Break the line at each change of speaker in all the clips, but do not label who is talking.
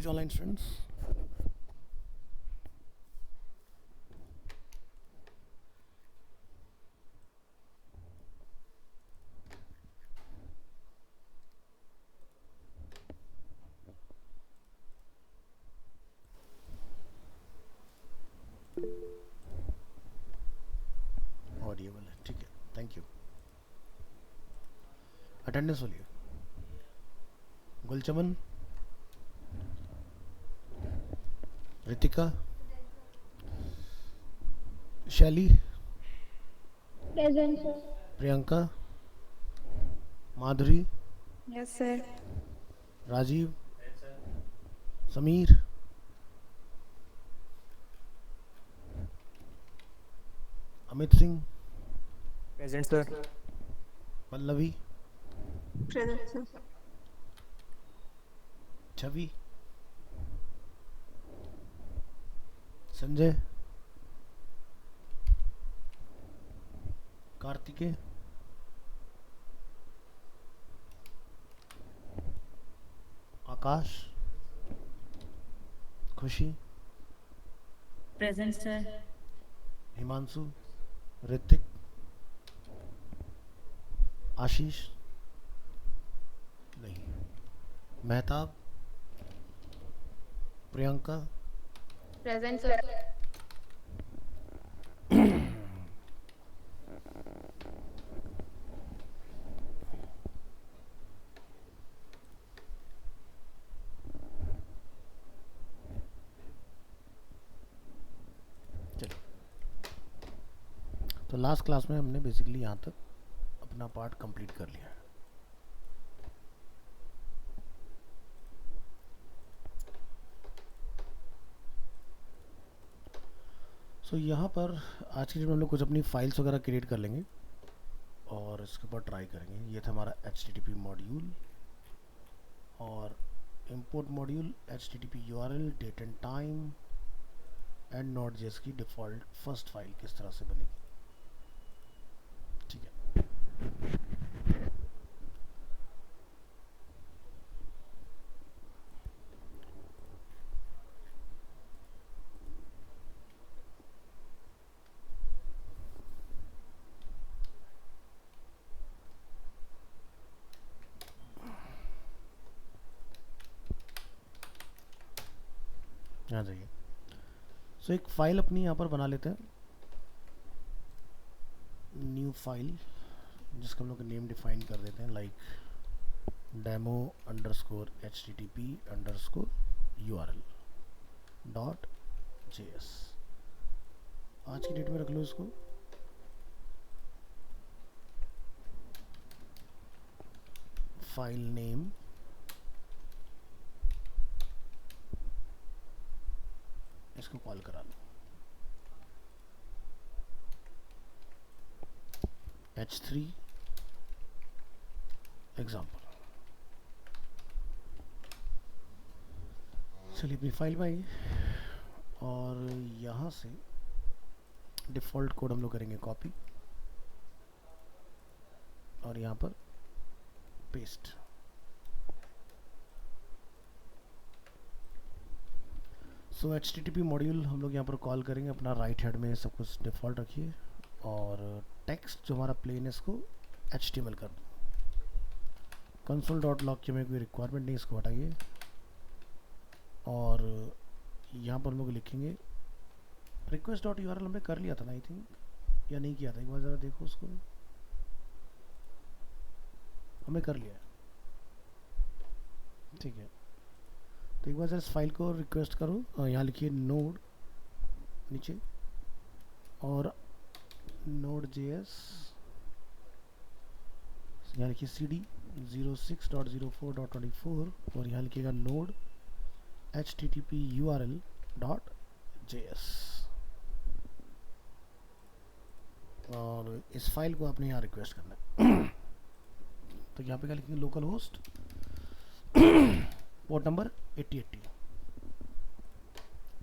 KG Online students. Audible है, ठीक है, थैंक यू। अटेंडेंस बोलिए। गुलचमन, Ritika, Shaili,
Present, sir.
Priyanka, Madhuri,
Yes, sir.
Rajiv, Sameer, Amit Singh,
present sir.
Pallavi,
Present, sir.
Chhavi, Sanjay, Kartikeya, Akash, Khushi,
present sir.
Himanshu, Ritik, Ashish, नहीं, Mehtab, Priyanka,
Present, sir.
चलो, तो लास्ट क्लास में हमने बेसिकली यहाँ तक अपना पार्ट कंप्लीट कर लिया है। सो यहाँ पर आज की डेट में हम लोग कुछ अपनी फाइल्स वगैरह क्रिएट कर लेंगे और इसके ऊपर ट्राई करेंगे। ये था हमारा HTTP मॉड्यूल और import module HTTP URL date and time and Node.js की डिफ़ॉल्ट फर्स्ट फाइल किस तरह से बनेगी, ठीक है। आ जाइए। सो एक फाइल अपनी यहाँ पर बना लेते हैं, न्यू फाइल, जिसका हम लोग नेम डिफाइन कर देते हैं like demo underscore HTTP underscore URL dot JS। आज की डेट में रख लो इसको। फाइल नेम इसको कॉल करा लो H3 एग्जाम्पल। चलिए अपनी फाइल में आइए और यहाँ से डिफ़ॉल्ट कोड हम लोग करेंगे कॉपी और यहाँ पर पेस्ट। सो HTTP मॉड्यूल हम लोग यहाँ पर कॉल करेंगे, अपना राइट हेड में सब कुछ डिफ़ॉल्ट रखिए और टेक्स्ट जो हमारा प्लेन है इसको HTML कर दो। console.log की हमें कोई रिक्वायरमेंट नहीं, इसको हटाइए और यहाँ पर हम लोग लिखेंगे request.url हमने कर लिया था ना आई थिंक, या नहीं किया था, एक बार ज़रा देखो उसको। हमें कर लिया है, ठीक है। तो एक बार जरा इस फाइल को रिक्वेस्ट करो और यहाँ लिखिए नोड नीचे और Node.js, यहाँ लिखिए CD 06.04.24 और यहाँ लिखिएगा node HTTP URL dot JS और इस फाइल को आपने यहाँ रिक्वेस्ट करना है। तो यहाँ पे क्या लिखेंगे, लोकल होस्ट पोर्ट नंबर 8080।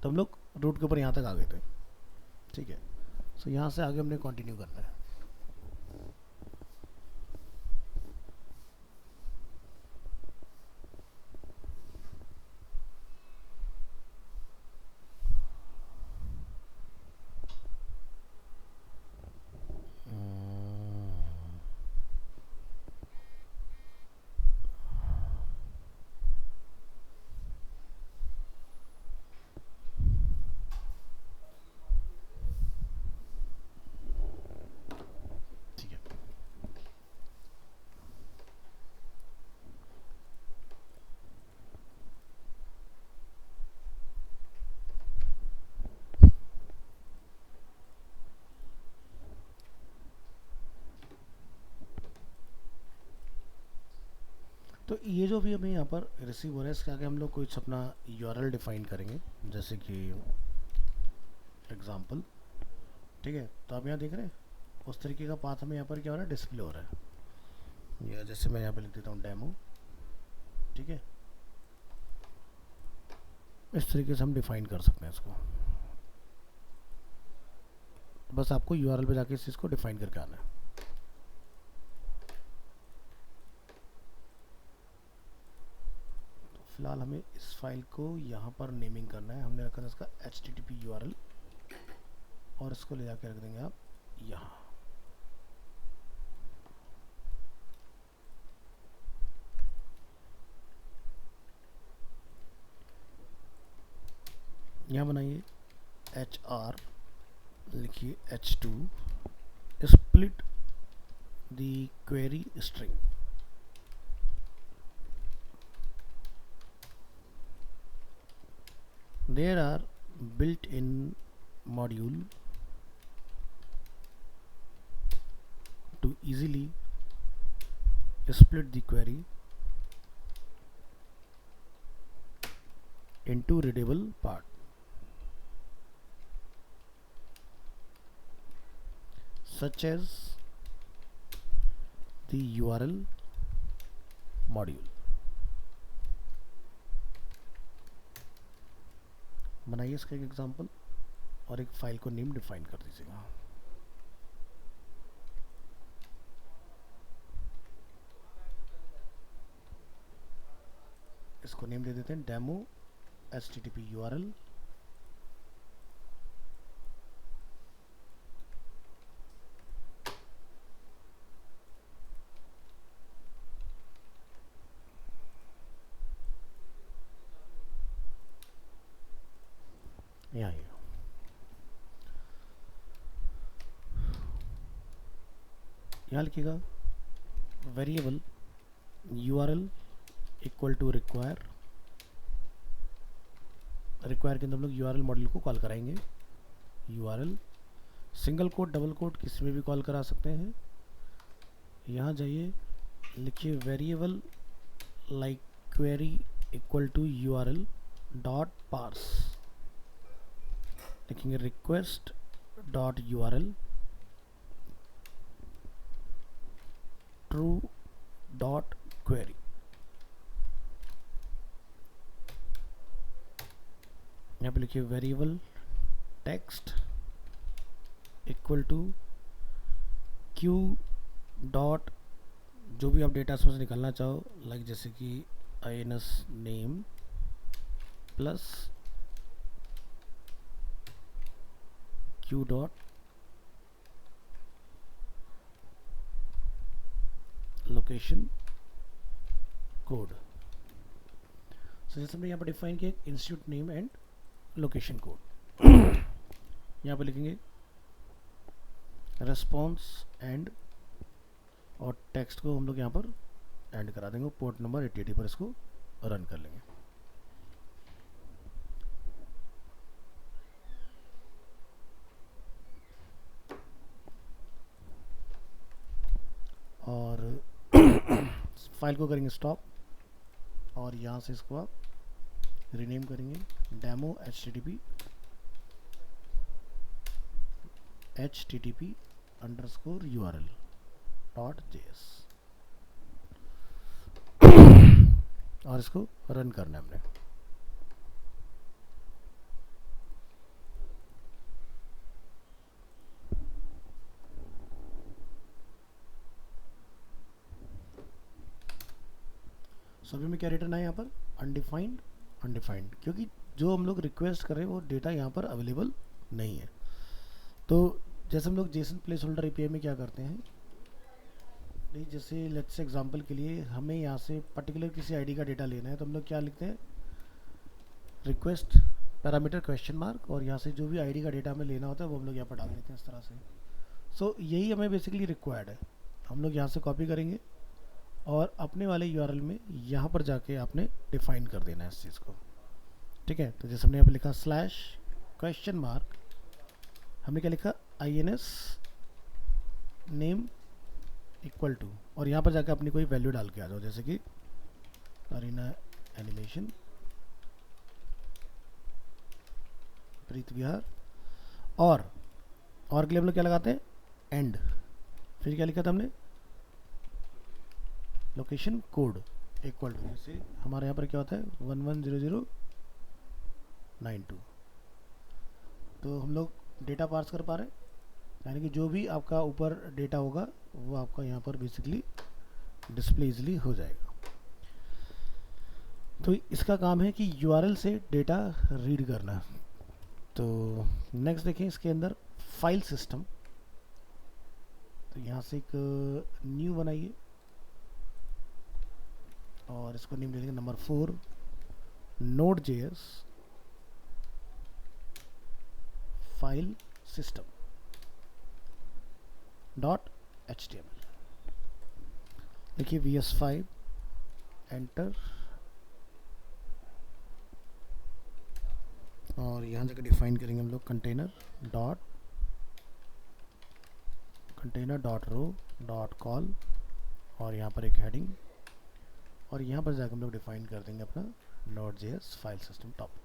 तो हम लोग रूट के ऊपर यहाँ तक आ गए थे, ठीक है। सो यहाँ से आगे हमने कंटिन्यू करना है। तो ये जो भी हमें यहाँ पर रिसीव हो रहा है इसके आगे हम लोग कुछ अपना यूआरएल डिफाइन करेंगे, जैसे कि एग्जांपल। ठीक है, तो आप यहाँ देख रहे हैं उस तरीके का पाथ हमें यहाँ पर क्या हो रहा है, डिस्प्ले हो रहा है। या जैसे मैं यहाँ पर लिख देता हूँ डेमो। ठीक है, इस तरीके से हम डिफाइन कर सकते हैं इसको। बस आपको यूआरएल पे जाके इस चीज़ को डिफाइन करके आना है। तो फिलहाल हमें इस फाइल को यहाँ पर नेमिंग करना है। हमने रखा था इसका http URL और इसको ले जाके रख देंगे आप यहाँ। यहाँ बनाइए HR, लिखिए H2 split the query string। There are built-in module to easily split the query into readable part, such as the URL module। बनाइए इसका एक एग्जांपल और एक फाइल को नेम डिफाइन कर दीजिएगा। इसको नेम दे देते हैं डेमो http URL। यहाँ लिखिएगा variable URL equal to require. Require के अंदर हम लोग URL मॉड्यूल को कॉल कराएंगे। URL single quote double quote किसी में भी कॉल करा सकते हैं। यहाँ जाइए, लिखिए variable like query equal to URL dot parse. लिखेंगे request dot URL true dot query. यहाँ पे लिखिए variable text equal to q dot जो भी आप डेटा उसमें से निकालना चाहो, लाइक जैसे कि INS name plus q dot location code. So जैसे हमने यहाँ पर डिफाइन किया institute name and location code. यहाँ पे लिखेंगे रेस्पॉन्स एंड और टेक्स्ट को हम लोग यहाँ पर एंड करा देंगे। पोर्ट नंबर 8080 पर इसको रन कर लेंगे। और फाइल को करेंगे स्टॉप और यहाँ से इसको आप रीनेम करेंगे demo http underscore URL dot JS और इसको रन करना है हमने। सभी में क्या रिटर्न है यहाँ पर, अनडिफाइंड अनडिफाइंड, क्योंकि जो हम लोग रिक्वेस्ट कर रहे हैं वो डेटा यहाँ पर अवेलेबल नहीं है। तो जैसे हम लोग जेसन प्लेस होल्डर API में क्या करते हैं, नहीं जैसे लेट्स से एग्जांपल के लिए हमें यहाँ से पर्टिकुलर किसी आईडी का डेटा लेना है तो हम लोग क्या लिखते हैं, रिक्वेस्ट पैरामीटर क्वेश्चन मार्क और यहाँ से जो भी आईडी का डेटा हमें लेना होता है वो हम लोग यहाँ पर डाल देते हैं इस तरह से। सो यही हमें बेसिकली रिक्वायर्ड है। हम लोग यहाँ से कॉपी करेंगे और अपने वाले URL में यहाँ पर जाके आपने डिफाइन कर देना है इस चीज़ को। ठीक है, तो जैसे हमने यहाँ पर लिखा स्लैश क्वेश्चन मार्क, हमने क्या लिखा INS नेम इक्वल टू और यहाँ पर जाकर अपनी कोई वैल्यू डाल के आ जाओ, जैसे कि अरीना एनिमेशन, प्रीत विहार। और के लिए हम लोग क्या लगाते हैं, एंड। फिर क्या लिखा था हमने, लोकेशन कोड इक्वल टू, जैसे हमारे यहाँ पर क्या होता है 110092। तो हम लोग डेटा पार्स कर पा रहे हैं, यानी कि जो भी आपका ऊपर डेटा होगा वो आपका यहाँ पर बेसिकली डिस्प्ले इजली हो जाएगा। तो इसका काम है कि यूआरएल से डेटा रीड करना। तो नेक्स्ट देखें इसके अंदर फाइल सिस्टम। तो यहाँ से एक न्यू बनाइए और इसको नेम दे देंगे number 4 Node.js file system .html। देखिए VS5 एंटर, और यहाँ जगह डिफाइन करेंगे हम लोग container dot row dot col, और यहाँ पर एक हेडिंग, और यहाँ पर जाकर हम लोग डिफाइन कर देंगे अपना Node.js file system topic.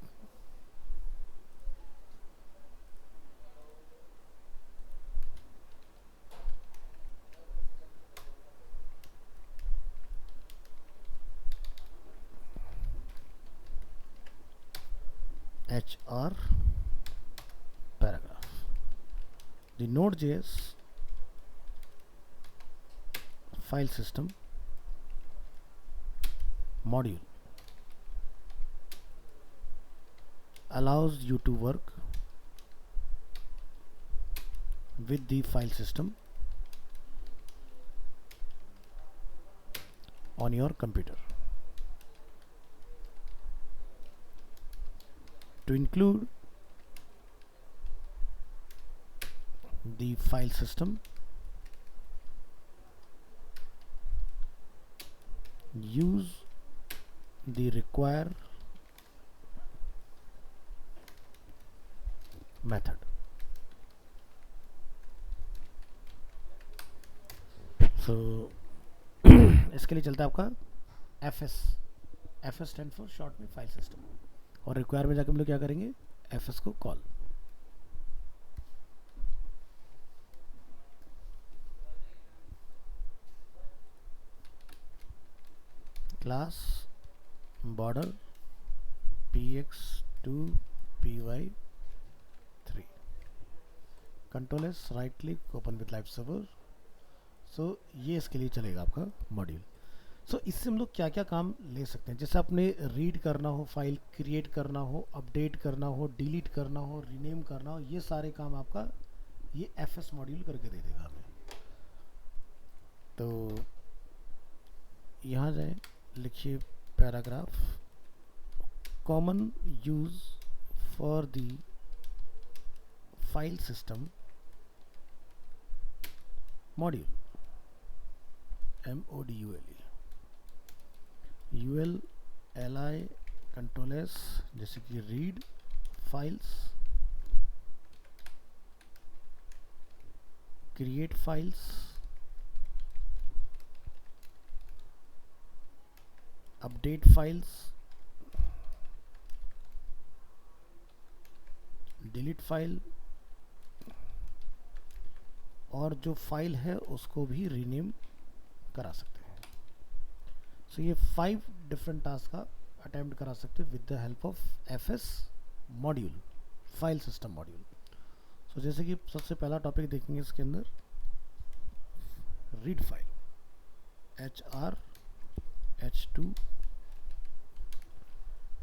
HR paragraph, the Node.js file system module allows you to work with the file system on your computer. To include the file system, use the require method. So इसके लिए चलता है आपका FS stand for short में file system, और require में जाकर हम लोग क्या करेंगे, FS को call. Class border px2 py3, control S, right click, open with live server. So ये इसके लिए चलेगा आपका मॉड्यूल। सो इससे हम लोग क्या क्या काम ले सकते हैं, जैसे आपने रीड करना हो, फाइल क्रिएट करना हो, अपडेट करना हो, डिलीट करना हो, रीनेम करना हो, ये सारे काम आपका ये FS मॉड्यूल करके दे देगा हमें। तो यहाँ जाए, लिखिए paragraph, common use for the file system module, MODULE, UL LI control S, जैसे कि read files, create files, update files, delete file, और जो फाइल है उसको भी रीनेम करा सकते हैं। सो ये 5 डिफरेंट टास्क का अटेम्प्ट करा सकते हैं with the help of FS module, file system module. So जैसे कि सबसे पहला टॉपिक देखेंगे इसके अंदर, read file, HRH2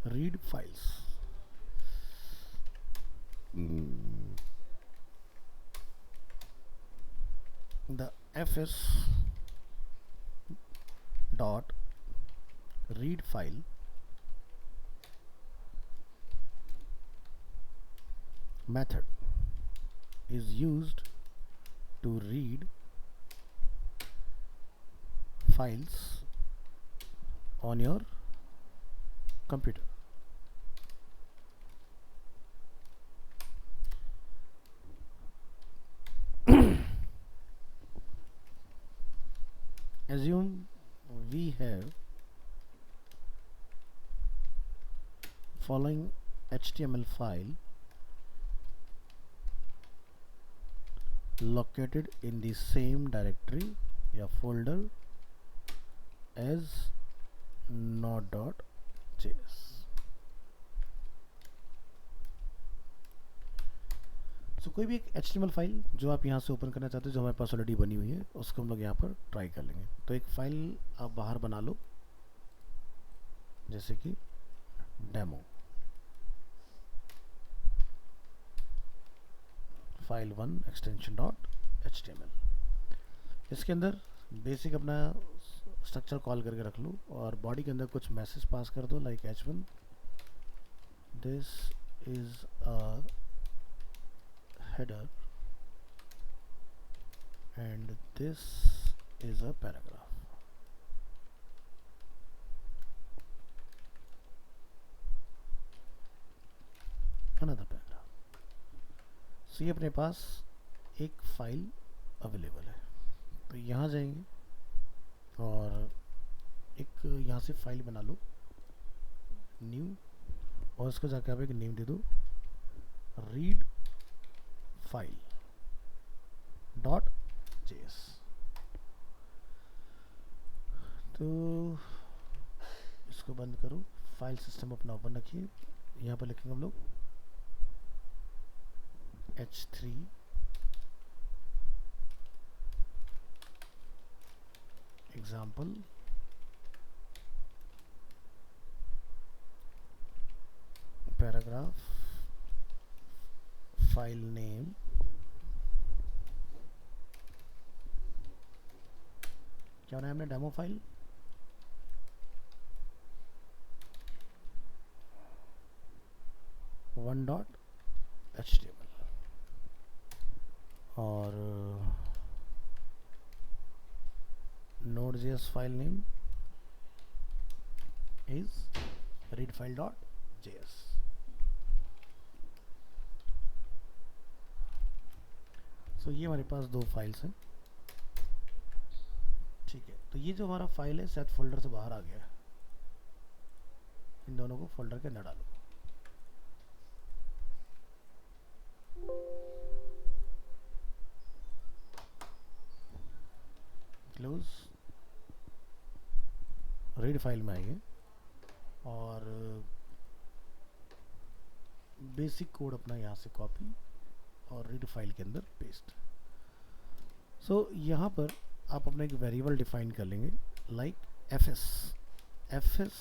read files. The FS dot read file method is used to read files on your computer. Assume we have following HTML file located in the same directory या folder as node.js. सो कोई भी एक HTML file जो आप यहाँ से open करना चाहते हो, जो हमारे पास ऑलरेडी बनी हुई है, उसको हम लोग यहाँ पर ट्राई कर लेंगे. तो एक फाइल आप बाहर बना लो, जैसे कि demo file 1 extension dot HTML. इसके अंदर बेसिक अपना स्ट्रक्चर कॉल करके रख लो और बॉडी के अंदर कुछ मैसेज पास कर दो, like h1 this is a header and this is a paragraph. Another paragraph. So ये अपने पास एक फाइल अवेलेबल है. तो यहाँ जाएंगे और एक यहाँ से फाइल बना लो, न्यू, और उसको जाके आप एक नेम दे दो, रीड फाइल डॉट जेएस. तो इसको बंद करो, फाइल सिस्टम अपना ओपन रखिए. यहाँ पर लिखेंगे हम लोग h3 example paragraph file name क्या नाम है, डेमो फाइल. .html और node.js file name is readfile.js. सो ये हमारे पास दो फाइल्स हैं. ठीक है, तो ये जो हमारा फाइल है शायद फोल्डर से बाहर आ गया है. इन दोनों को फोल्डर के अंदर डालो. क्लोज. रीड फाइल में आइए और बेसिक कोड अपना यहाँ से कॉपी और रीड फाइल के अंदर पेस्ट. सो यहाँ पर आप अपना एक वेरिएबल डिफाइन कर लेंगे, like fs. fs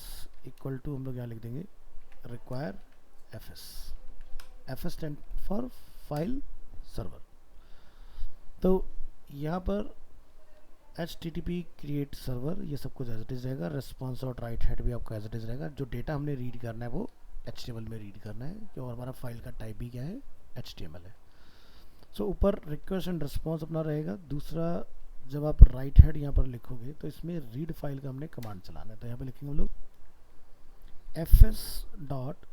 equal to हम लोग यहाँ लिख देंगे require fs. fs stand for file server. तो यहाँ पर http क्रिएट सर्वर, ये सब कुछ एज इट इज रहेगा. रिस्पॉन्स और राइट हेड भी आपका एज इट इज रहेगा. जो डेटा हमने रीड करना है वो HTML में रीड करना है, और हमारा फाइल का टाइप भी क्या है, HTML है. सो ऊपर रिक्वेस्ट एंड रिस्पॉन्स अपना रहेगा. दूसरा, जब आप राइट हेड यहाँ पर लिखोगे तो इसमें रीड फाइल का हमने कमांड चलाना है. तो यहाँ पे लिखेंगे हम लोग fs डॉट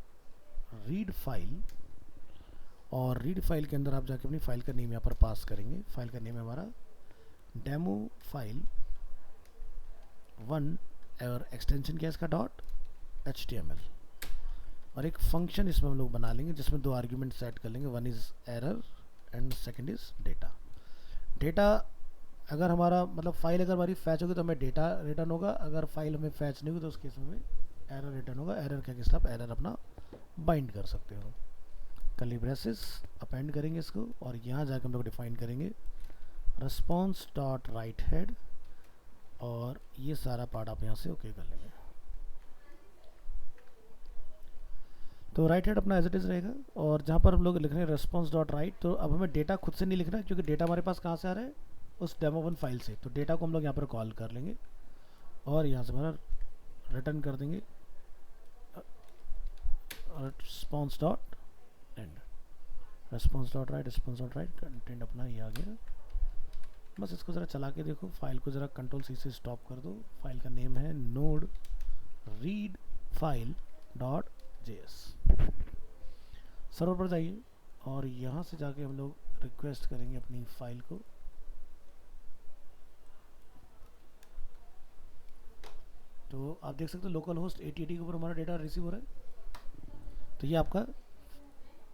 रीड फाइल, और रीड फाइल के अंदर आप जाके अपनी फाइल का नेम यहाँ पर पास करेंगे. फाइल का नेम है हमारा डेमो फाइल 1 और एक्सटेंशन क्या है इसका, डॉट HTML. और एक फंक्शन इसमें हम लोग बना लेंगे जिसमें दो आर्ग्यूमेंट सेट कर लेंगे. One is error and second is data. Data अगर हमारा मतलब फाइल अगर हमारी फैच होगी तो हमें डेटा रिटर्न होगा. अगर फाइल हमें फैच नहीं होगी तो उस केस में एरर रिटर्न होगा. एरर क्या किस आप एरर अपना बाइंड कर सकते हो. कर्ली ब्रेसेस अपेंड करेंगे इसको, और यहाँ जाकर हम लोग डिफाइन करेंगे रिस्पॉन्स डॉट राइट हेड, और ये सारा पार्ट आप यहाँ से ओके कर लेंगे. तो राइट हेड अपना एज इट इज़ रहेगा, और जहाँ पर हम लोग लिख रहे हैं रिस्पॉन्स डॉट राइट, तो अब हमें डेटा खुद से नहीं लिखना है क्योंकि डेटा हमारे पास कहाँ से आ रहा है, उस डेमो 1 फाइल से. तो डेटा को हम लोग यहाँ पर कॉल कर लेंगे और यहाँ से हमारा रिटर्न कर देंगे response dot and. Response dot right content अपना ये आ गया. बस इसको ज़रा चला के देखो, फाइल को ज़रा कंट्रोल सी से स्टॉप कर दो. फाइल का नेम है node read file dot JS. Server पर जाइए और यहाँ से जाके हम लोग रिक्वेस्ट करेंगे अपनी फाइल को. तो आप देख सकते हो लोकल होस्ट 8080 के ऊपर हमारा डेटा रिसीव हो रहा है. तो ये आपका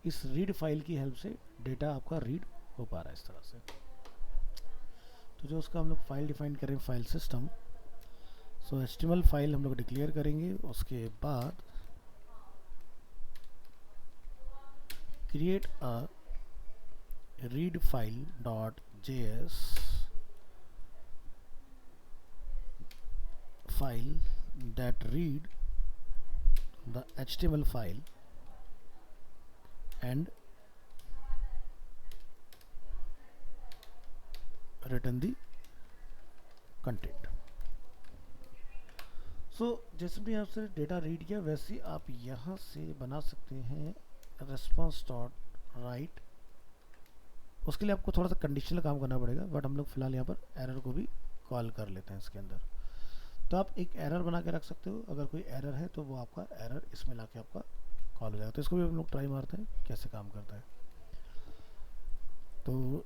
इस रीड फाइल की हेल्प से डेटा आपका रीड हो पा रहा है इस तरह से। तो जो उसका हम लोग फाइल डिफाइन करें, फाइल सिस्टम, सो HTML फाइल हम लोग डिक्लेयर करेंगे। उसके बाद create a read file dot JS file that read the HTML file and return the content। सो जैसे भी आपसे डेटा रीड किया वैसे आप यहाँ से बना सकते हैं response डॉट राइट। उसके लिए आपको थोड़ा सा कंडीशनल काम करना पड़ेगा, बट हम लोग फिलहाल यहाँ पर एरर को भी कॉल कर लेते हैं इसके अंदर। तो आप एक एरर बना के रख सकते हो, अगर कोई एरर है तो वो आपका एरर इसमें लाके आपका कॉल हो जाएगा। तो इसको भी हम लोग ट्राई मारते हैं कैसे काम करता है। तो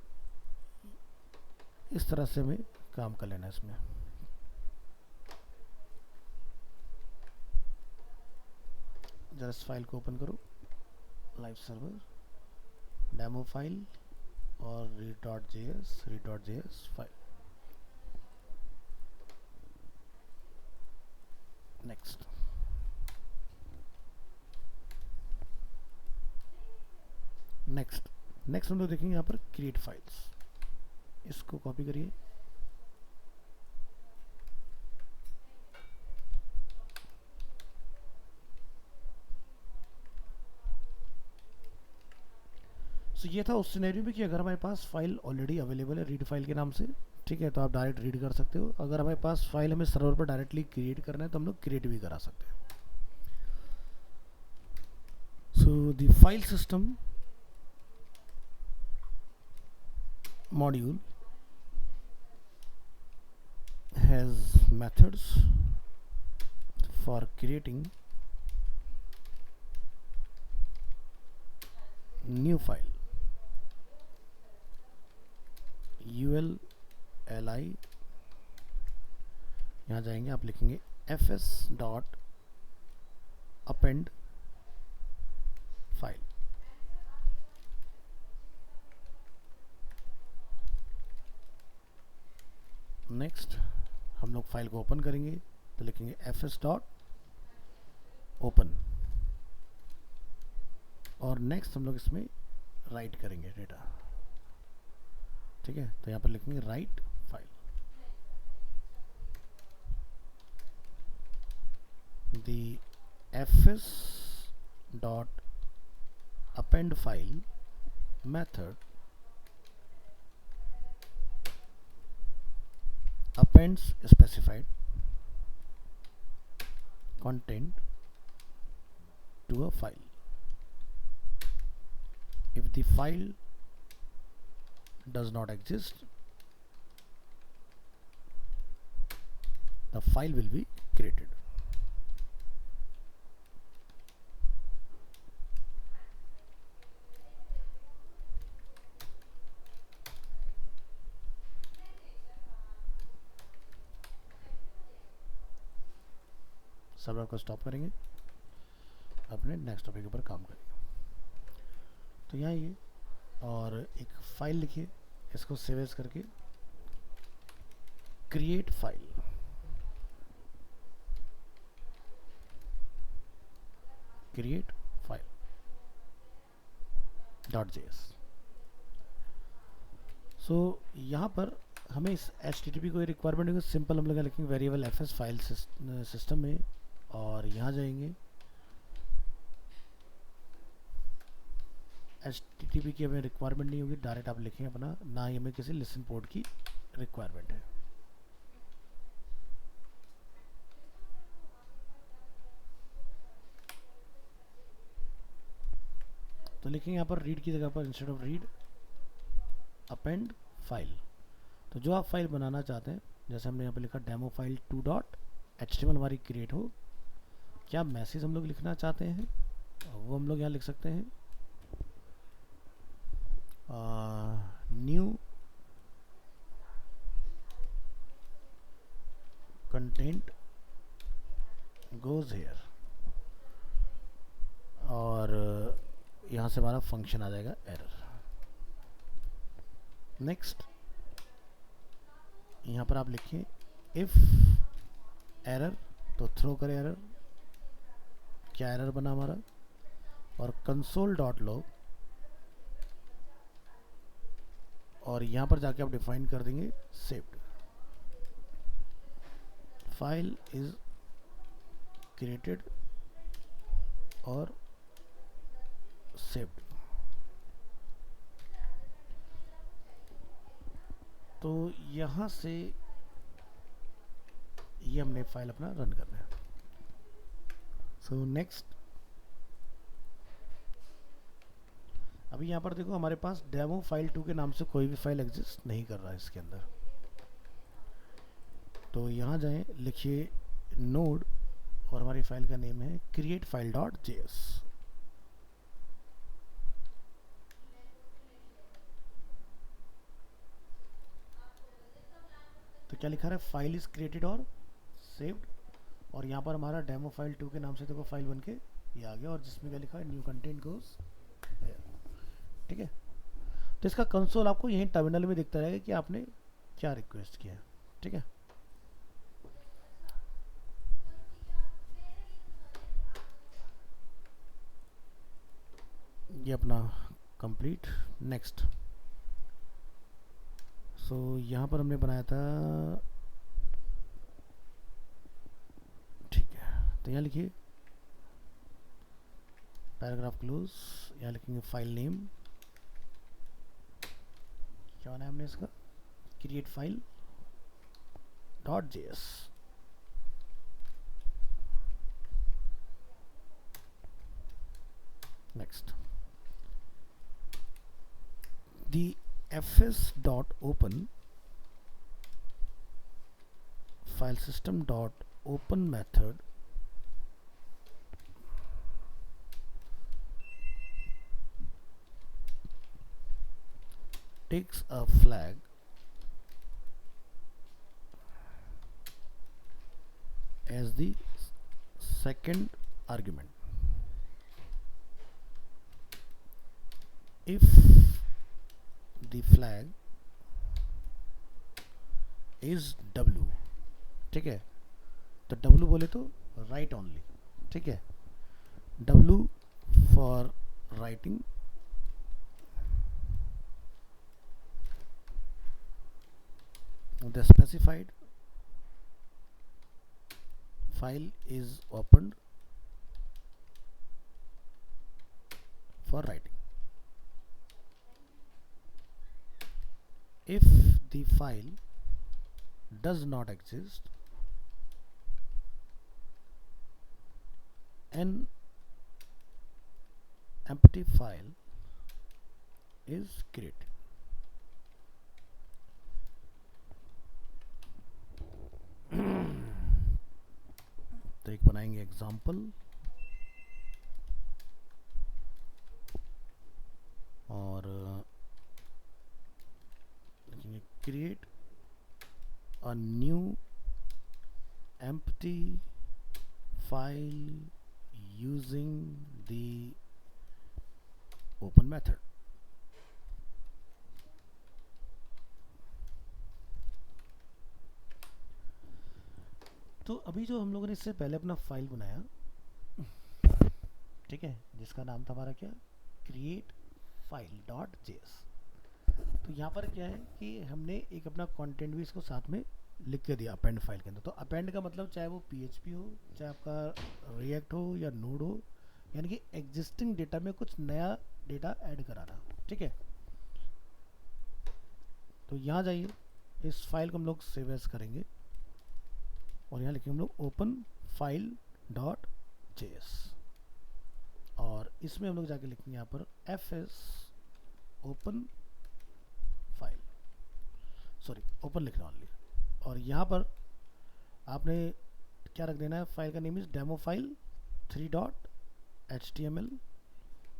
इस तरह से हमें काम कर लेना है इसमें। जरा इस फाइल को ओपन करो, लाइव सर्वर, डेमो फाइल और read.js फाइल। नेक्स्ट हम लोग देखेंगे यहाँ पर क्रिएट फाइल्स। इसको कॉपी करिए, सो ये था उस सिनेरियो में कि अगर हमारे पास फाइल ऑलरेडी अवेलेबल है रीड फाइल के नाम से, ठीक है, तो आप डायरेक्ट रीड कर सकते हो। अगर हमारे पास फाइल हमें सर्वर पर डायरेक्टली क्रिएट करना है तो हम लोग क्रिएट भी करा सकते हैं। So the file system module has methods for creating new file, ULLI। यहाँ जाएंगे, आप लिखेंगे fs dot append file. Next हम लोग फाइल को ओपन करेंगे तो लिखेंगे fs डॉट ओपन, और नेक्स्ट हम लोग इसमें राइट करेंगे डेटा, ठीक है। तो यहाँ पर लिखेंगे write file. The fs dot append file method appends specified content to a file. If the file does not exist, the file will be created. Server को स्टॉप करेंगे, अपने नेक्स्ट टॉपिक के ऊपर काम करेंगे। तो यहाँ ये और एक फाइल लिखिए, इसको सेव एज करके create file, create file dot JS। सो यहाँ पर हमें इस HTTP को रिक्वायरमेंट है, सिंपल हम लोग लिखेंगे वेरिएबल fs फाइल सिस्टम में, और यहाँ जाएंगे HTTP की हमें रिक्वायरमेंट नहीं होगी, डायरेक्ट आप लिखेंगे अपना, ना ही हमें किसी लिसन पोर्ट की रिक्वायरमेंट है। तो लिखेंगे यहाँ पर रीड की जगह पर instead of read append file. तो जो आप फाइल बनाना चाहते हैं, जैसे हमने यहाँ पर लिखा डेमो फाइल 2.html हमारी क्रिएट हो, क्या मैसेज हम लोग लिखना चाहते हैं वो हम लोग यहाँ लिख सकते हैं न्यू कंटेंट गोज हेयर। और यहाँ से हमारा फंक्शन आ जाएगा एरर। नेक्स्ट यहाँ पर आप लिखिए इफ़ एरर, तो थ्रो करें एरर, क्या एरर बना हमारा, और कंसोल डॉट लॉग, और यहाँ पर जाके आप डिफाइन कर देंगे सेव्ड, फाइल इज क्रिएटेड और सेव्ड। तो यहाँ से ये हमने फाइल अपना रन करना है। सो नेक्स्ट, अभी यहाँ पर देखो हमारे पास डेमो फाइल 2 के नाम से कोई भी फाइल एग्जिस्ट नहीं कर रहा है इसके अंदर। तो यहाँ जाएं, लिखिए नोड और हमारी फाइल का नेम है क्रिएट फाइल डॉट जेएस। तो क्या लिखा है, फाइल इज क्रिएटेड और सेव्ड, और यहाँ पर हमारा डेमो फाइल 2 के नाम से देखो फाइल बन के ये आ गया, और जिसमें क्या लिखा है न्यू कंटेंट गोस, ठीक है। तो इसका कंसोल आपको यहीं टर्मिनल में दिखता रहेगा कि आपने क्या रिक्वेस्ट किया है, ठीक है। ये अपना कंप्लीट। नेक्स्ट, सो यहाँ पर हमने बनाया था, ठीक है। तो यहाँ लिखिए पैराग्राफ क्लोज, यहाँ लिखेंगे फाइल नेम, क्या बनाया हमने इसका, create file dot JS. Next, the fs.open file system dot open method takes a flag as the second argument if the flag is w, ठीक है। तो w बोले तो राइट ओनली, ठीक है। w for writing, the specified file is opened for writing. If the file does not exist, an empty file is created. तो एक बनाएंगे एग्जाम्पल, और लिखेंगे create a new empty file using the open method. तो अभी जो हम लोगों ने इससे पहले अपना फाइल बनाया, ठीक है, जिसका नाम था हमारा क्या, क्रिएट फाइल डॉट जेएस। तो यहाँ पर क्या है कि हमने एक अपना कंटेंट भी इसको साथ में लिख के दिया अपेंड फाइल के अंदर। तो अपेंड का मतलब चाहे वो पीएचपी हो, चाहे आपका रिएक्ट हो या नोड हो, यानी कि एग्जिस्टिंग डेटा में कुछ नया डेटा ऐड कराना, ठीक है। तो यहाँ जाइए, इस फाइल को हम लोग सेव एज करेंगे और यहाँ लिखेंगे हम लोग ओपन फाइल डॉट जेएस, और इसमें हम लोग जाके लिखेंगे यहाँ पर fs open file, sorry open लिखना ओनली, और यहाँ पर आपने क्या रख देना है, फाइल का name is demo file 3 dot html,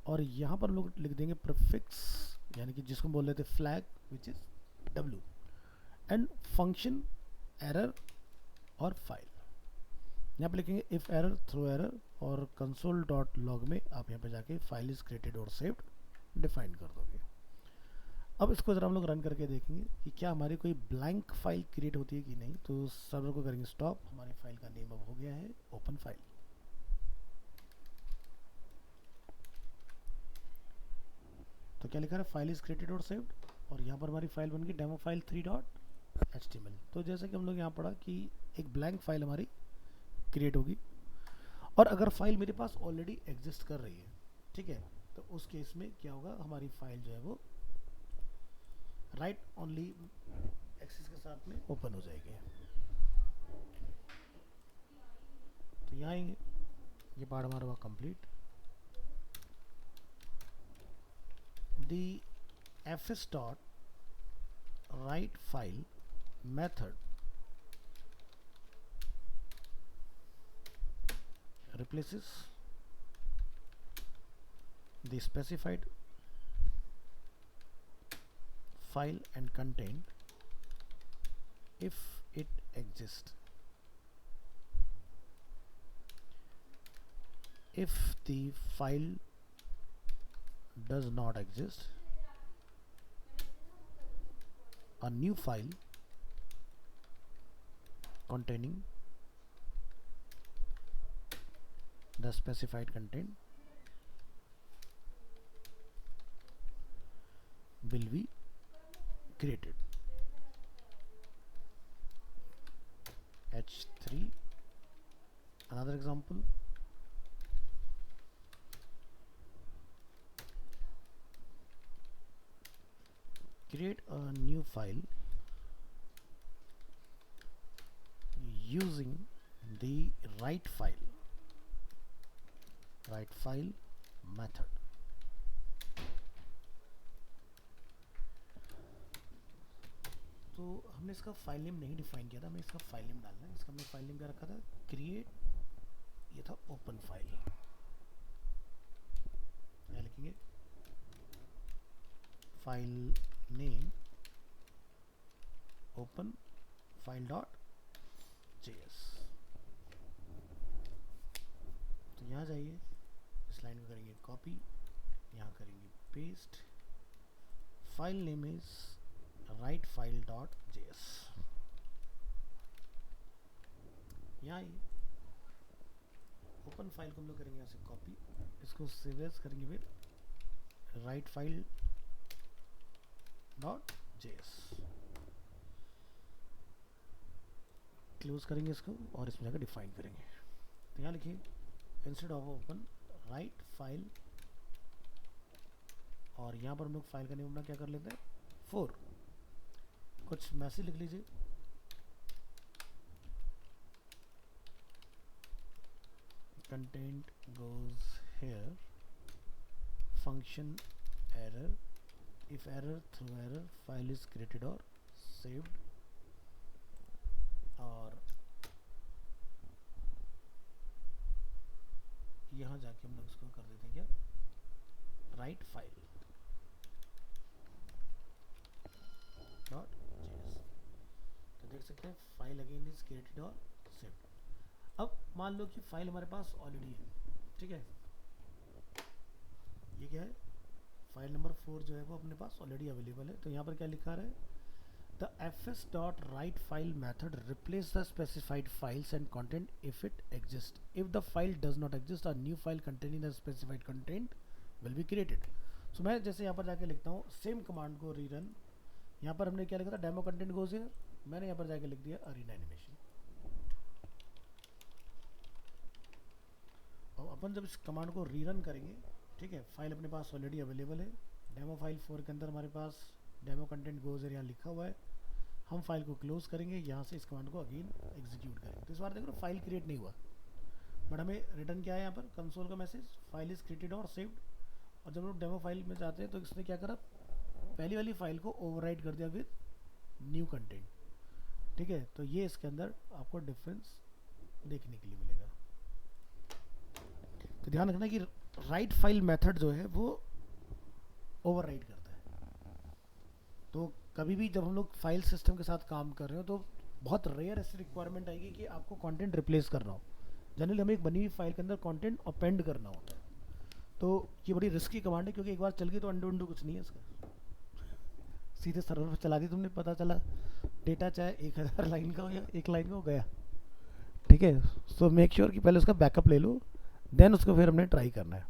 और यहाँ पर हम लोग लिख देंगे प्रीफिक्स, यानी कि जिसको बोल रहे थे flag which is w, and function error और फाइल। यहाँ पे लिखेंगे इफ़ एरर थ्रो एरर और कंसोल डॉट लॉग में आप यहाँ पे जाके फाइल इज क्रिएटेड और सेव्ड डिफाइन कर दोगे। अब इसको ज़रा हम लोग रन करके देखेंगे कि क्या हमारी कोई ब्लैंक फाइल क्रिएट होती है कि नहीं। तो सर्वर को करेंगे स्टॉप, हमारी फाइल का नेम अब हो गया है ओपन फाइल। तो क्या लिखा है, फाइल इज क्रिएटेड और सेव्ड, और यहाँ पर हमारी फाइल बन गई डेमो फाइल 3.html। तो जैसे कि हम लोग यहाँ पढ़ा कि एक ब्लैंक फाइल हमारी क्रिएट होगी, और अगर फाइल मेरे पास ऑलरेडी एग्जिस्ट कर रही है, ठीक है, तो उस केस में क्या होगा, हमारी फाइल जो है वो राइट ओनली एक्सेस के साथ में ओपन हो जाएगी। तो यहाँ आएंगे, ये पार्ट हमारा हुआ complete. The fs dot write file method replaces the specified file and content if it exists. If the file does not exist, a new file containing the specified content will be created. H3, another example. Create a new file using the write file method. तो हमने इसका file name नहीं define किया था, हमें इसका file name डालना है। इसका हमने फाइल नेम क्या रखा था, क्रिएट, ये था ओपन फाइल। क्या लिखेंगे, file name open file dot JS. तो यहाँ जाइए, इस लाइन को करेंगे कॉपी, यहाँ करेंगे paste, file name is write file dot JS. यहाँ आइए, ओपन फाइल को हम लोग करेंगे यहाँ से कॉपी, इसको सेव एज करेंगे फिर write file dot JS, close करेंगे इसको और इसमें जाकर डिफाइन करेंगे। तो यहाँ लिखिए instead of open write file, और यहाँ पर हम लोग फाइल का नेम अपना क्या कर लेते हैं, 4, कुछ मैसेज लिख लीजिए। Content goes hair, function error, if error through error file is created or saved, और यहाँ जाके हम लोग इसको कर देते हैं क्या, राइट फाइल डॉट जेएस। तो देख सकते हैं फाइल अगेन इज क्रिएटेड और सेव्ड। अब मान लो कि फाइल हमारे पास ऑलरेडी है, ठीक है, ये क्या है, फाइल नंबर 4 जो है वो अपने पास ऑलरेडी अवेलेबल है। तो यहाँ पर क्या लिखा है, the fs dot write file method replace the specified files and content if it exists. If the file does not exist, a new file containing the specified content will be created. So मैं जैसे यहाँ पर जाके लिखता हूँ same command को rerun, यहाँ पर हमने क्या लिखा था, डेमो कंटेंट गोज हियर, मैंने यहाँ पर जाके लिख दिया अरीना एनिमेशन। और अपन जब इस कमांड को रीरन करेंगे, ठीक है, फाइल अपने पास ऑलरेडी अवेलेबल है, डेमो फाइल 4 के अंदर हमारे पास डेमो कंटेंट गोज हियर यहाँ लिखा हुआ है। हम फाइल को क्लोज करेंगे, यहाँ से इस कमांड को अगेन एग्जीक्यूट करेंगे। तो इस बार देखो फाइल क्रिएट नहीं हुआ, बट हमें रिटर्न क्या है यहाँ पर, कंसोल का मैसेज, फाइल इज क्रिएटेड और सेव्ड। और जब लोग डेमो फाइल में जाते हैं तो इसने क्या करा, पहली वाली फाइल को ओवरराइट कर दिया विद न्यू कंटेंट, ठीक है। तो ये इसके अंदर आपको डिफरेंस देखने के लिए मिलेगा। तो ध्यान रखना कि राइट फाइल मेथड जो है वो ओवरराइट करता है। तो कभी भी जब हम लोग फाइल सिस्टम के साथ काम कर रहे हो तो बहुत रेयर ऐसी रिक्वायरमेंट आएगी कि आपको कंटेंट रिप्लेस करना हो, जनरली हमें एक बनी हुई फाइल के अंदर कंटेंट अपेंड करना होता है। तो ये बड़ी रिस्की कमांड है, क्योंकि एक बार चल गई तो अंडू अंडू कुछ नहीं है इसका। सीधे सर्वर पर चला दी तुमने, पता चला डेटा चाहे 1000 लाइन का हो या 1 लाइन का हो गया। ठीक है, सो मेक श्योर कि पहले उसका बैकअप ले लो, देन उसको फिर हमने ट्राई करना है।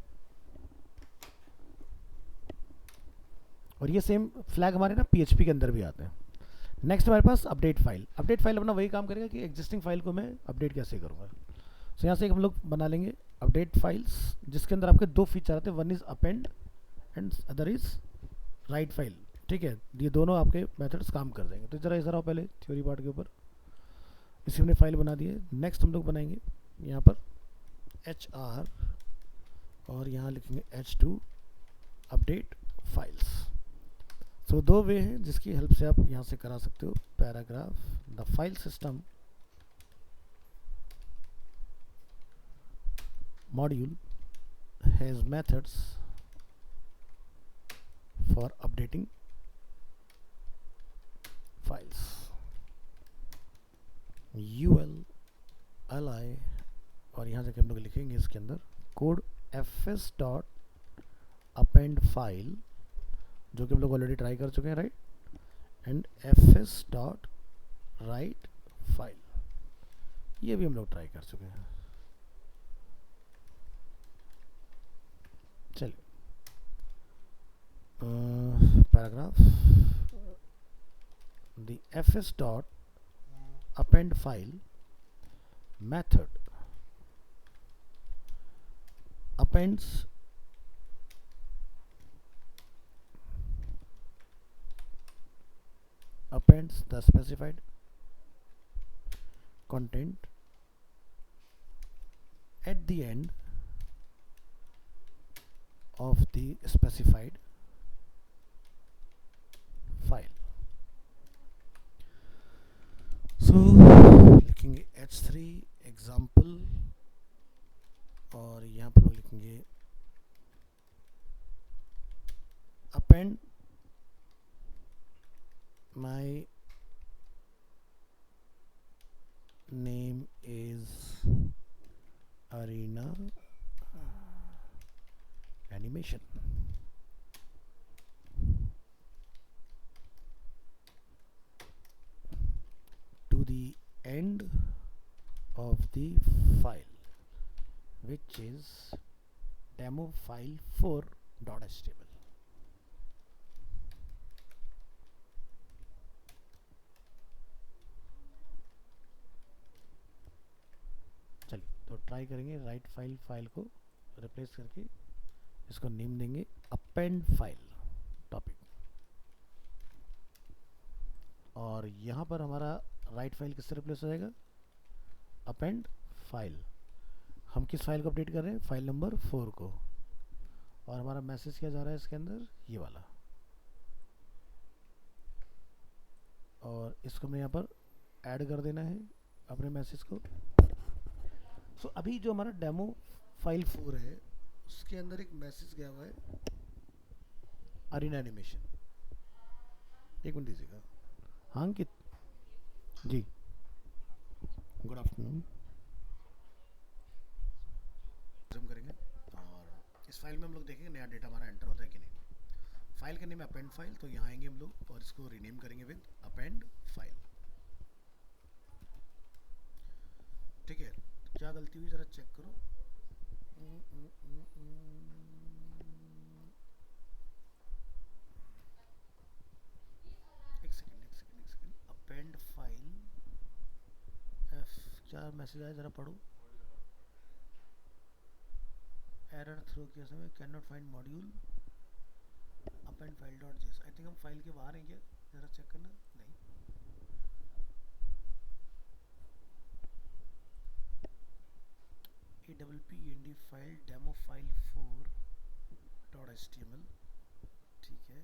और ये सेम फ्लैग हमारे ना PHP के अंदर भी आते हैं। नेक्स्ट हमारे पास अपडेट फाइल। अपडेट फाइल अपना वही काम करेगा कि एग्जिस्टिंग फाइल को मैं अपडेट कैसे करूँगा। सो यहाँ से एक हम लोग बना लेंगे अपडेट फाइल्स, जिसके अंदर आपके 2 फीचर आते हैं, one is append and other is write file. ठीक है, ये दोनों आपके मेथड्स काम कर देंगे। तो ज़रा इधर आओ पहले थ्योरी पार्ट के ऊपर। इसी हमने फाइल बना दी है। नेक्स्ट हम लोग बनाएंगे यहाँ पर HR और यहाँ लिखेंगे H2 अपडेट फाइल्स। सो 2 वे हैं जिसकी हेल्प से आप यहाँ से करा सकते हो। Paragraph the file system module has methods for updating files, ul li, और यहाँ जाके हम लोग लिखेंगे इसके अंदर code fs dot append file, जो कि हम लोग ऑलरेडी ट्राई कर चुके हैं, right, and fs dot write file, ये भी हम लोग ट्राई कर चुके हैं। चलिए paragraph the fs dot append file method appends the specified content at the end of the specified file. So लिखेंगे H3 example और यहाँ पर लोग लिखेंगे append my name is arena animation. To the end of the file, which is demo file 4.html. चलिए तो try करेंगे write file को रिप्लेस करके इसको नेम देंगे अपेंड फाइल टॉपिक, और यहाँ पर हमारा राइट फाइल किससे रिप्लेस हो जाएगा, अपेंड फाइल। हम किस फाइल को अपडेट कर रहे हैं, फाइल नंबर 4 को, और हमारा मैसेज क्या जा रहा है इसके अंदर, ये वाला, और इसको हमें यहाँ पर ऐड कर देना है अपने मैसेज को। सो अभी जो हमारा डेमो फाइल 4 है उसके अंदर एक मैसेज गया हुआ है अरीना एनिमेशन। एक मिनट दीजिएगा। हाँ अंकित जी, गुड आफ्टरनून। जूम करेंगे और इस फाइल में हम लोग देखेंगे नया डेटा हमारा एंटर होता है कि नहीं। फाइल का नेम है अपेंड फाइल, तो यहाँ आएंगे हम लोग और इसको रीनेम करेंगे विद अपेंड फाइल। ठीक है, क्या गलती हुई ज़रा चेक करो। एक सेकेंड। अपेंड फाइल क्या मैसेज आया ज़रा पढ़ो। एरर थ्रो किया समय can not find module append file dot js. I think हम फाइल के बाहर हैं क्या, ज़रा चेक करना। नहीं, AWPEND file demo file 4.html। ठीक है,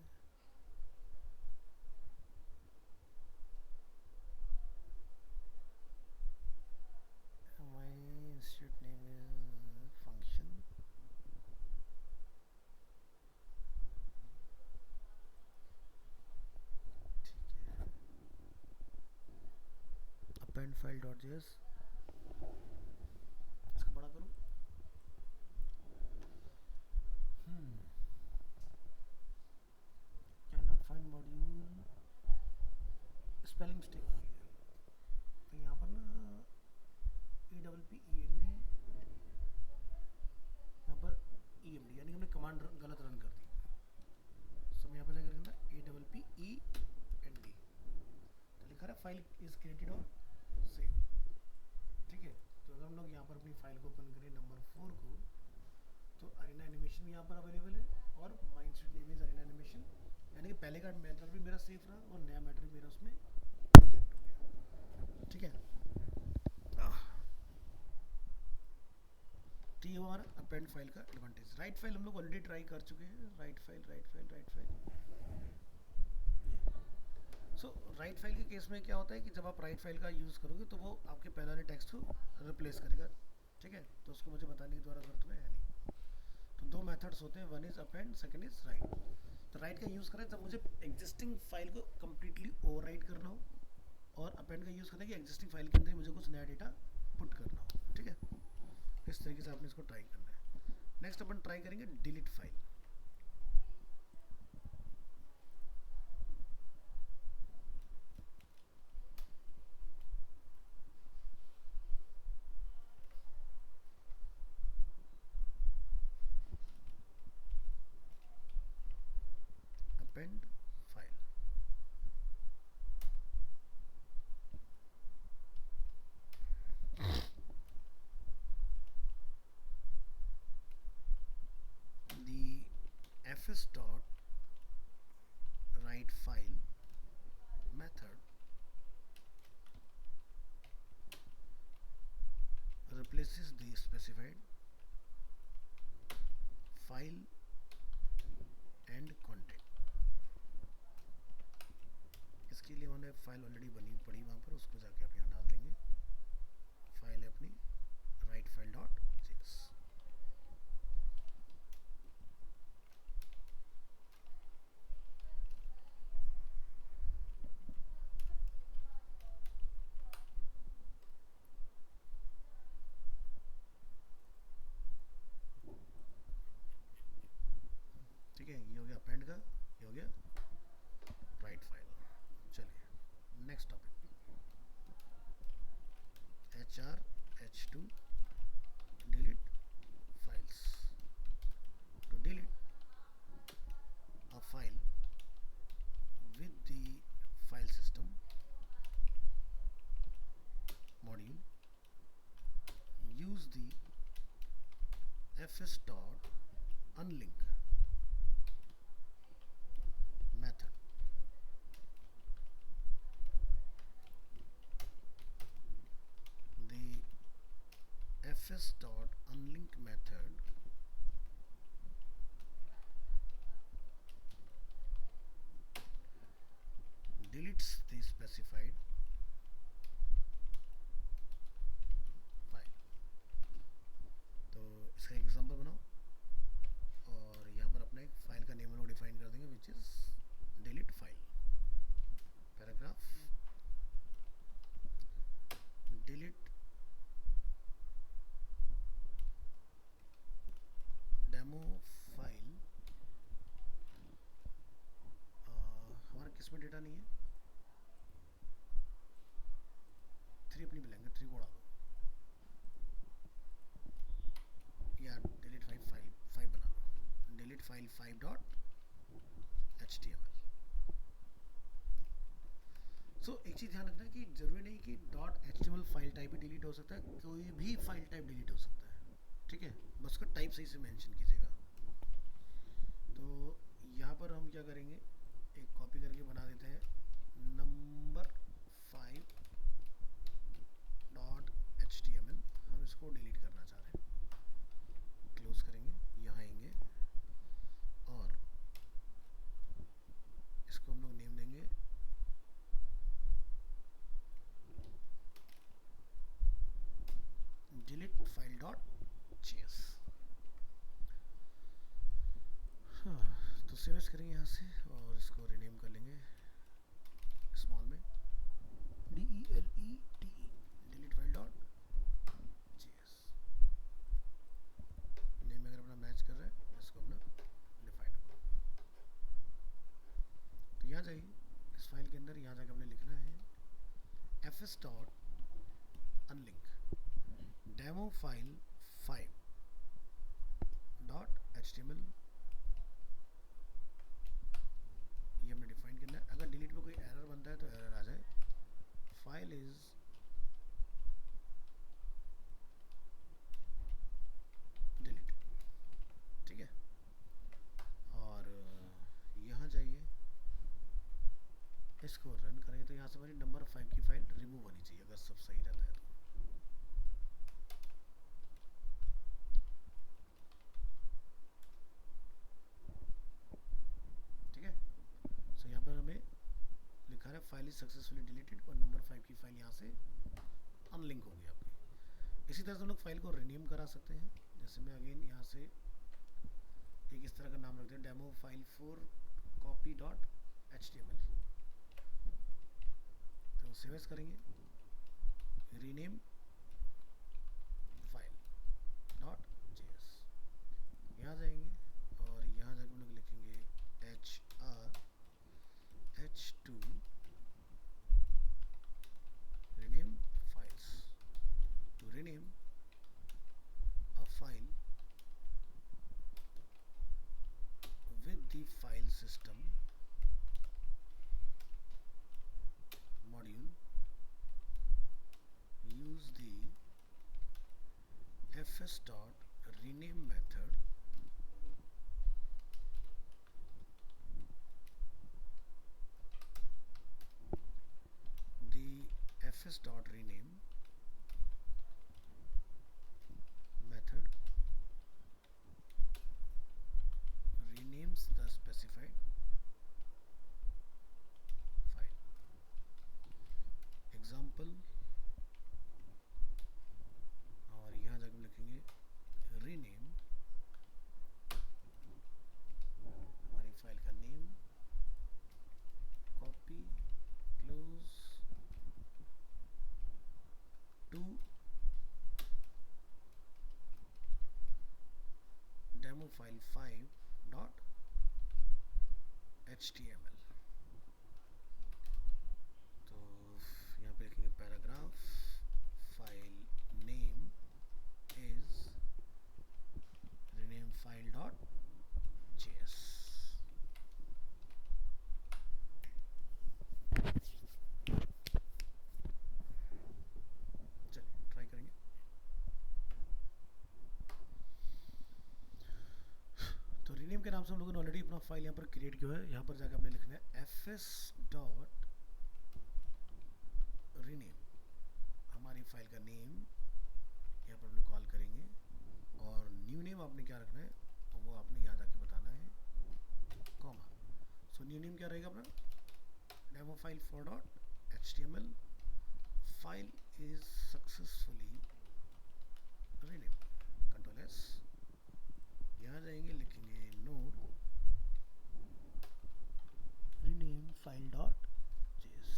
my institute name is function। ठीक है, append file.js बड़ा करूँ, can not find module, spelling mistake हुई है। तो यहाँ पर ना EPPEND, यहाँ पर EMD, यानी कि हमने कमांड गलत रन कर दी। सब यहाँ पर जाकर लिखना EPPEND, तो लिखा रहा फाइल इज क्रिएटेड और सेव। ठीक है, तो अगर हम लोग यहाँ पर अपनी फाइल को ओपन करें नंबर 4 को, तो अरेना एनिमेशन यहाँ पर अवेलेबल है और mindset name is Arena animation, यानी कि पहले का मैटर भी मेरा सेफ रहा और नया मैटर मेरा उसमें प्रोजेक्ट हो गया। ठीक है, तो ये हमारा अपेंड फाइल का एडवांटेज। राइट फाइल हम लोग ऑलरेडी ट्राई कर चुके हैं, राइट फाइल। सो राइट फाइल के केस में क्या होता है कि जब आप राइट फाइल का यूज़ करोगे तो वो आपके पहले वाले टेक्स्ट को रिप्लेस करेगा। ठीक है, तो उसको मुझे बताने की द्वारा जरूरत में है नहीं। तो दो मेथड्स होते हैं, one is append, second is right. तो राइट का यूज़ करें जब मुझे एग्जिस्टिंग फाइल को कम्प्लीटली ओवरराइट करना हो, और अपेंड का यूज़ करें कि एग्जिस्टिंग फाइल के अंदर मुझे कुछ नया डेटा पुट करना हो। ठीक है, इस तरीके से आपने इसको ट्राई करना है। नेक्स्ट अपन ट्राई करेंगे delete file. Append file, fs dot write file method replaces the specified file and content। इसके लिए मैंने फाइल ऑलरेडी बनी पड़ी वहाँ पर, उसको जाके आप यहाँ डाल देंगे। फाइल है अपनी राइट फाइल डॉट जेएस। ठीक है, ये हो गया अपेंड का, ये हो गया राइट फाइल। चलिए next topic, HRH2 delete files। To delete a file with the file system module, use the fs.unlink method। The fs.unlink method deletes the specified file। तो इसका एग्जांपल बनाओ और यहाँ पर अपना एक फाइल का नेम हम लोग डिफाइन कर देंगे, which is delete file. Paragraph delete demo file. हमारा किस में डेटा नहीं है, 3 अपनी ब्लैंक, 3 को उड़ा दो, या डिलीट फाइल 5 बना लो, डिलीट फाइल 5.html। सो एक चीज़ ध्यान रखना कि जरूरी नहीं कि .html फाइल टाइप ही डिलीट हो सकता है, कोई भी फाइल टाइप डिलीट हो सकता है। ठीक है, बस उसका टाइप सही से मेंशन कीजिएगा। तो यहाँ पर हम क्या करेंगे, एक कॉपी करके बना देते हैं नंबर 5.html। हम इसको डिलीट करना चाह रहे हैं, क्लोज करेंगे, यहाँ आएंगे और इसको हम लोग नेम देंगे डिलीट फाइल डॉट जेएस। हाँ, तो सेव एज करेंगे यहाँ से और इसको रीनेम कर लेंगे स्मॉल में, DELETE, delete file dot JS. Demo file 5.html, ये हमने डिफाइन करना है। अगर डिलीट में कोई एरर बनता है तो एरर आ जाए, फाइल इज डिलीट, ठीक है। और यहाँ जाइए, इसको रन करेंगे तो यहाँ से हमारी नंबर 5 की फाइल रिमूव होनी चाहिए अगर सब सही रहता है तो। ठीक है, सो यहाँ पर हमें लिखा है फाइल इज सक्सेसफुली डिलीटेड और नंबर 5 की फाइल यहाँ से अनलिंक हो गई आपकी। इसी तरह से हम लोग फाइल को रिनेम करा सकते हैं। जैसे मैं अगेन यहाँ से एक इस तरह का नाम रखते हैं, डेमो फाइल 4 copy.html, तो सेव एज करेंगे, रीनेम फाइल .js, यहाँ जाएंगे और यहाँ जाकर हम लोग लिखेंगे h2 rename files, to rename a file with the file system module, use the fs.rename method fs.rename method renames the specified file. Example, और यहाँ जाकर लिखेंगे rename हमारी फाइल का name, copy close to demo file 5.html, तो यहाँ पे लिखेंगे paragraph, file name is rename file.js। Try करेंगे। तो रीनेम के नाम से हम लोगों ने ऑलरेडी अपना फाइल यहाँ पर क्रिएट किया है। यहाँ पर जाकर हमने लिखना है fs.rename, हमारी फाइल का नेम यहाँ पर हम लोग कॉल करेंगे और न्यू नेम आपने क्या रखना है वो आपने यहाँ जाके बताना है, कॉमा। सो न्यू नेम क्या रहेगा अपना, demo file 4.html, file is successfully rename, control S, यहाँ जाएंगे लिखेंगे नोड रीनेम file.js।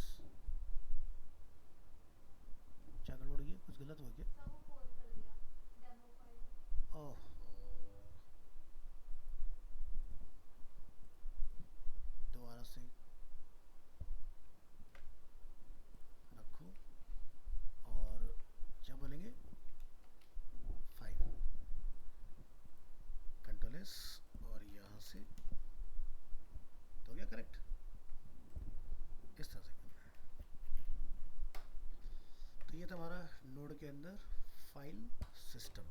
क्या गड़बड़ हो गया, कुछ गलत हो गया? ओह, दोबारा से रखो और क्या बोलेंगे 5, कंट्रोल एस, और यहाँ से तो हो गया करेक्ट। इस तरह से करना है। तो ये था हमारा नोड के अंदर फाइल सिस्टम।